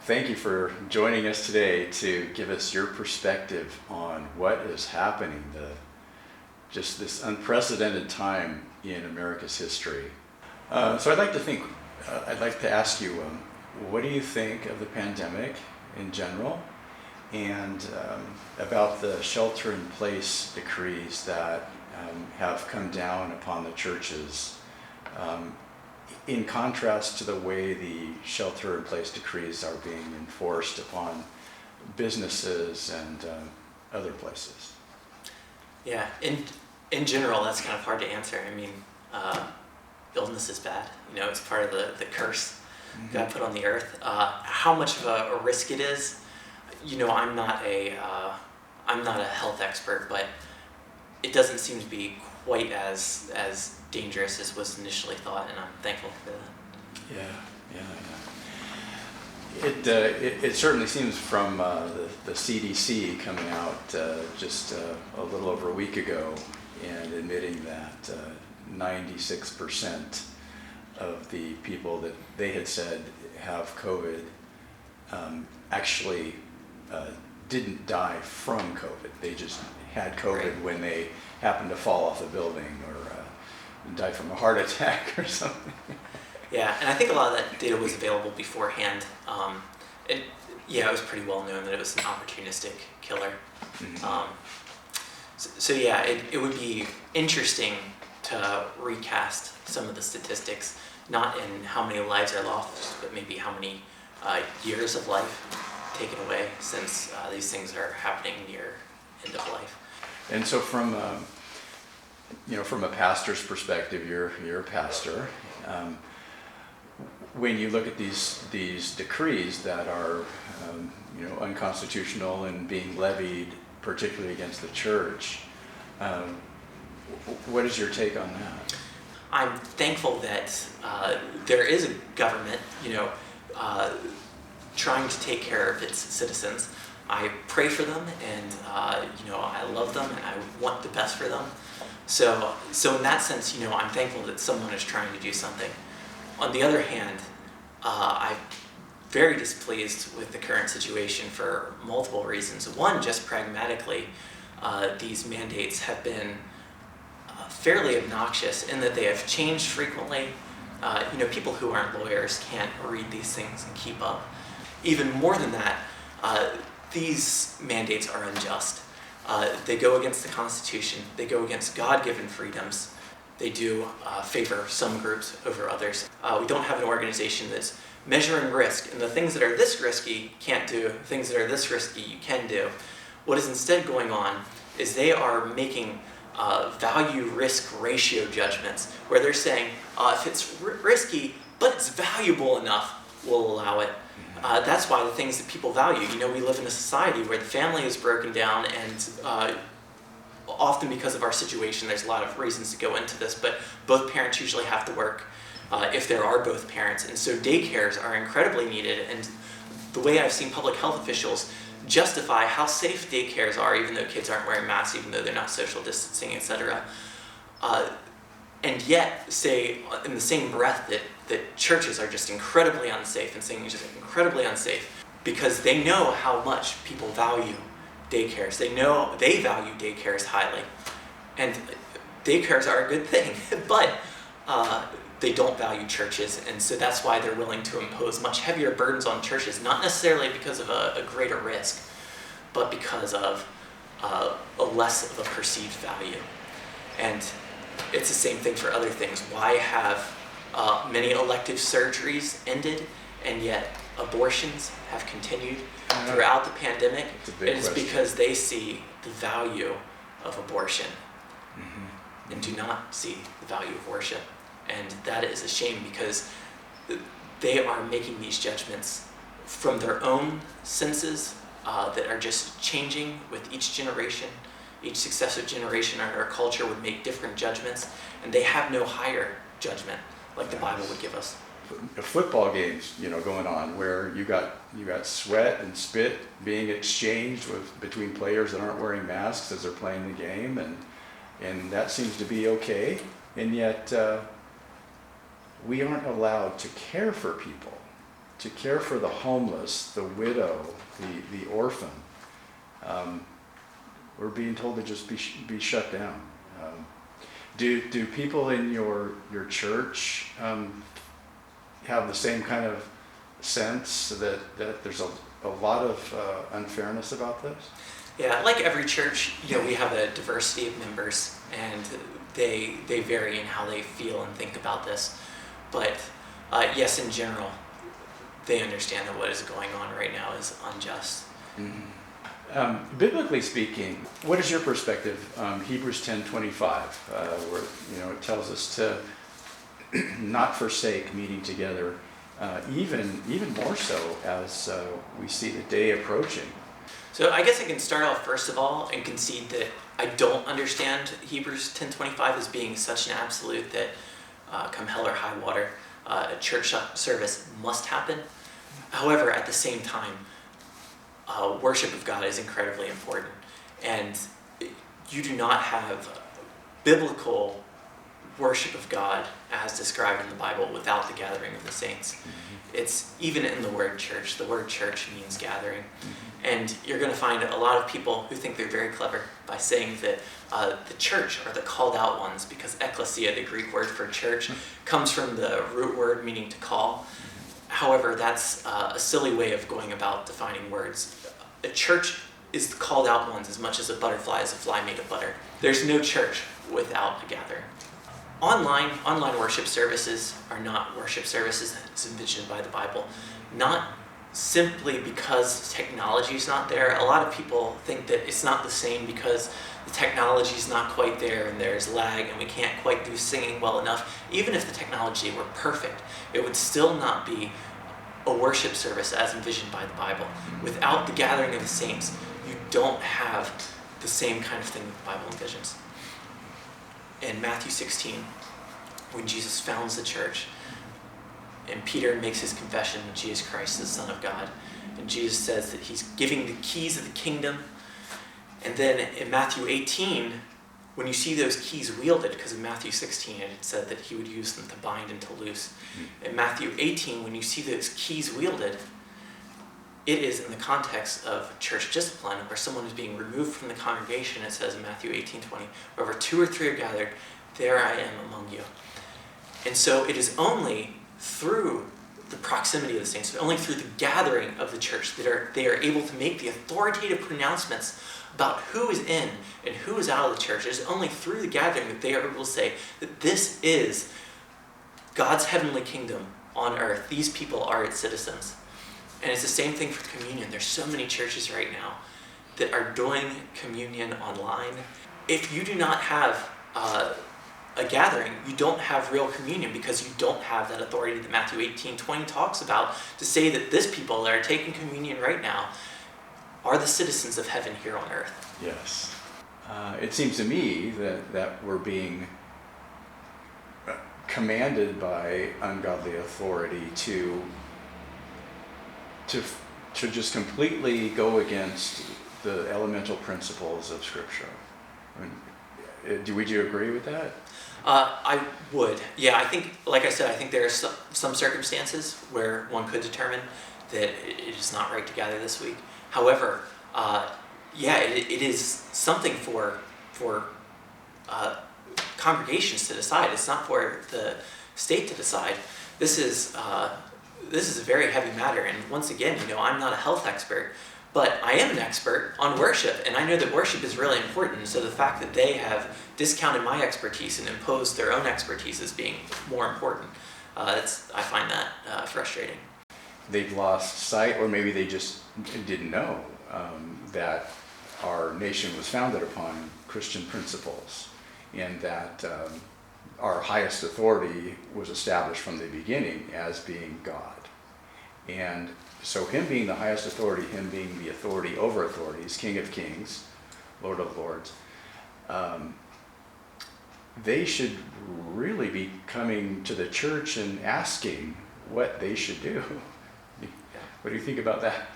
thank you for joining us today to give us your perspective on what is happening, just this unprecedented time in America's history. So I'd like to ask you, what do you think of the pandemic in general, and about the shelter-in-place decrees that have come down upon the churches, in contrast to the way the shelter-in-place decrees are being enforced upon businesses and other places? Yeah, in general, that's kind of hard to answer. I mean, illness is bad. You know, it's part of the curse God put on the earth. How much of a risk it is, you know, I'm not a health expert, but it doesn't seem to be quite as dangerous as was initially thought, and I'm thankful for that. It certainly seems from the CDC coming out just a little over a week ago and admitting that 96% of the people that they had said have COVID actually didn't die from COVID. They just had COVID when they happened to fall off a building or died from a heart attack or something. Yeah, and I think a lot of that data was available beforehand. It was pretty well known that it was an opportunistic killer. So yeah, it would be interesting to recast some of the statistics, not in how many lives are lost, but maybe how many years of life taken away, since these things are happening near end of life. And so from a pastor's perspective, you're a pastor. When you look at these decrees that are unconstitutional and being levied, particularly against the church, what is your take on that? I'm thankful that there is a government, trying to take care of its citizens. I pray for them, and I love them, and I want the best for them. So in that sense, I'm thankful that someone is trying to do something. On the other hand, I'm very displeased with the current situation for multiple reasons. One, just pragmatically, these mandates have been fairly obnoxious in that they have changed frequently. People who aren't lawyers can't read these things and keep up. Even more than that, these mandates are unjust. They go against the Constitution. They go against God-given freedoms. They do favor some groups over others. We don't have an organization that's measuring risk, and the things that are this risky you can't do, things that are this risky you can do. What is instead going on is they are making value-risk ratio judgments, where they're saying, if it's risky, but it's valuable enough, we'll allow it. That's why the things that people value. We live in a society where the family is broken down, and often because of our situation, there's a lot of reasons to go into this, but both parents usually have to work if there are both parents, and so daycares are incredibly needed. And the way I've seen public health officials justify how safe daycares are, even though kids aren't wearing masks, even though they're not social distancing, etc., and yet say in the same breath that churches are just incredibly unsafe, and saying it's just incredibly unsafe because they know how much people value daycares. They know they value daycares highly, and daycares are a good thing, but they don't value churches, and so that's why they're willing to impose much heavier burdens on churches, not necessarily because of a greater risk, but because of a less of a perceived value. And it's the same thing for other things. Why have many elective surgeries ended, and yet abortions have continued throughout the pandemic? It's because they see the value of abortion and do not see the value of worship. And that is a shame, because they are making these judgments from their own senses that are just changing with each generation. Each successive generation in our culture would make different judgments, and they have no higher judgment like the Bible would give us. Football games, going on where you got sweat and spit being exchanged between players that aren't wearing masks as they're playing the game, and that seems to be okay, and yet we aren't allowed to care for people to care for the homeless, the widow, the orphan, we're being told to just be shut down. Do people in your church have the same kind of sense that there's a lot of unfairness about this? Yeah, like every church, we have a diversity of members, and they vary in how they feel and think about this. But yes, in general, they understand that what is going on right now is unjust. Mm-hmm. Biblically speaking, what is your perspective? Hebrews 10:25, where it tells us to not forsake meeting together, even more so as we see the day approaching. So I guess I can start off first of all and concede that I don't understand Hebrews 10:25 as being such an absolute that come hell or high water, a church service must happen. However, at the same time, worship of God is incredibly important, and you do not have biblical worship of God as described in the Bible without the gathering of the saints. Mm-hmm. It's even in the word church. The word church means gathering. Mm-hmm. And you're going to find a lot of people who think they're very clever by saying that the church are the called out ones, because ekklesia, the Greek word for church, comes from the root word meaning to call. However, that's a silly way of going about defining words. A church is the called out ones as much as a butterfly is a fly made of butter. There's no church without a gathering. Online worship services are not worship services as envisioned by the Bible. Not simply because technology is not there. A lot of people think that it's not the same because the technology is not quite there and there's lag and we can't quite do singing well enough. Even if the technology were perfect, it would still not be a worship service as envisioned by the Bible. Without the gathering of the saints, you don't have the same kind of thing that the Bible envisions. In Matthew 16, when Jesus founds the church, and Peter makes his confession that Jesus Christ is the Son of God, and Jesus says that he's giving the keys of the kingdom. And then in Matthew 18, when you see those keys wielded, because in Matthew 16 it said that he would use them to bind and to loose. In Matthew 18, when you see those keys wielded, it is in the context of church discipline, where someone is being removed from the congregation. It says in Matthew 18:20, wherever 2 or 3 are gathered, there I am among you. And so it is only through the proximity of the saints, only through the gathering of the church that they are able to make the authoritative pronouncements about who is in and who is out of the church. It is only through the gathering that they are able to say that this is God's heavenly kingdom on earth. These people are its citizens. And it's the same thing for communion. There's so many churches right now that are doing communion online. If you do not have a gathering, you don't have real communion, because you don't have that authority that Matthew 18:20 talks about to say that this people that are taking communion right now are the citizens of heaven here on earth. Yes. It seems to me that we're being commanded by ungodly authority to just completely go against the elemental principles of Scripture. I mean, would you agree with that? I would. Yeah, I think, like I said, I think there are some circumstances where one could determine that it is not right to gather this week. However, it is something for congregations to decide. It's not for the state to decide. This is a very heavy matter, and once again, I'm not a health expert, but I am an expert on worship, and I know that worship is really important. So the fact that they have discounted my expertise and imposed their own expertise as being more important, I find that frustrating. They've lost sight, or maybe they just didn't know that our nation was founded upon Christian principles, and that our highest authority was established from the beginning as being God. And so him being the highest authority, him being the authority over authorities, King of Kings, Lord of Lords, they should really be coming to the church and asking what they should do. What do you think about that?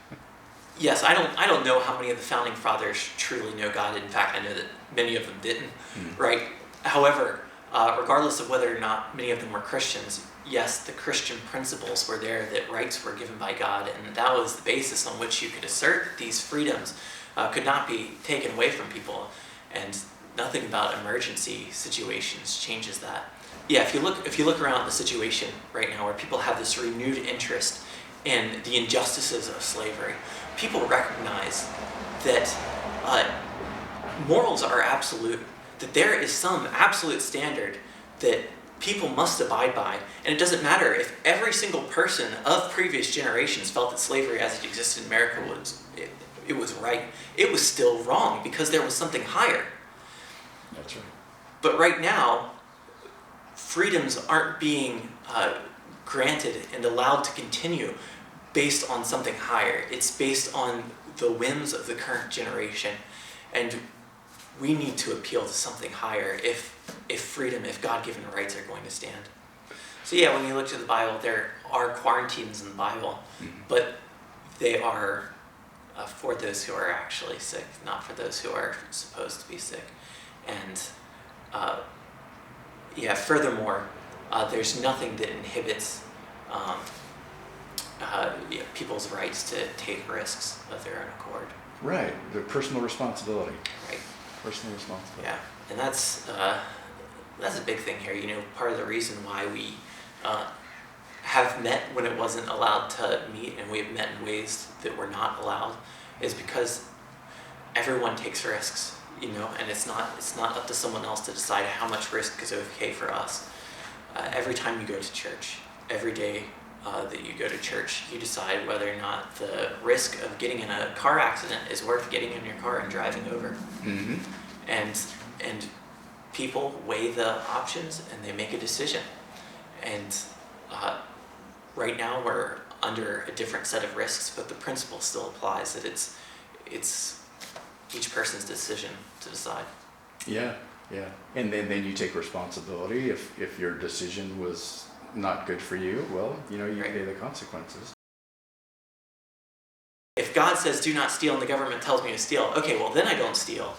Yes, I don't know how many of the founding fathers truly know God. In fact, I know that many of them didn't, right? However, regardless of whether or not many of them were Christians, yes, the Christian principles were there, that rights were given by God, and that was the basis on which you could assert these freedoms, could not be taken away from people, and nothing about emergency situations changes that. Yeah, if you look around the situation right now where people have this renewed interest in the injustices of slavery, people recognize that morals are absolute, that there is some absolute standard that people must abide by, and it doesn't matter if every single person of previous generations felt that slavery as it existed in America it was right. It was still wrong because there was something higher. That's right. But right now, freedoms aren't being granted and allowed to continue based on something higher. It's based on the whims of the current generation, and we need to appeal to something higher if freedom, if God-given rights are going to stand. So yeah, when you look to the Bible, there are quarantines in the Bible, but they are for those who are actually sick, not for those who are supposed to be sick. And furthermore, there's nothing that inhibits people's rights to take risks of their own accord. Right, the personal responsibility. Right. Personal responsibility. Yeah, and that's a big thing here. You know, part of the reason why we have met when it wasn't allowed to meet, and we've met in ways that were not allowed, is because everyone takes risks. You know, and it's not up to someone else to decide how much risk is okay for us. Every time you go to church, every day that you go to church, you decide whether or not the risk of getting in a car accident is worth getting in your car and driving over. Mm-hmm. And people weigh the options and they make a decision. And right now we're under a different set of risks, but the principle still applies, that it's each person's decision to decide. Yeah. And then you take responsibility. If your decision was not good for you, well, you Right. pay the consequences. If God says do not steal and the government tells me to steal, okay, well then I don't steal.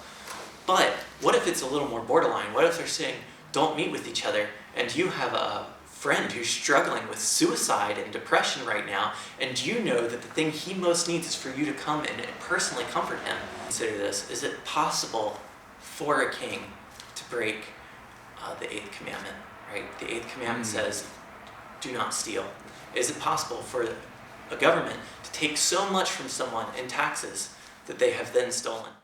But what if it's a little more borderline? What if they're saying don't meet with each other, and you have a friend who's struggling with suicide and depression right now, and you know that the thing he most needs is for you to come and personally comfort him? Consider this. Is it possible for a king to break the 8th commandment? Right? The 8th commandment says, do not steal. Is it possible for a government to take so much from someone in taxes that they have then stolen?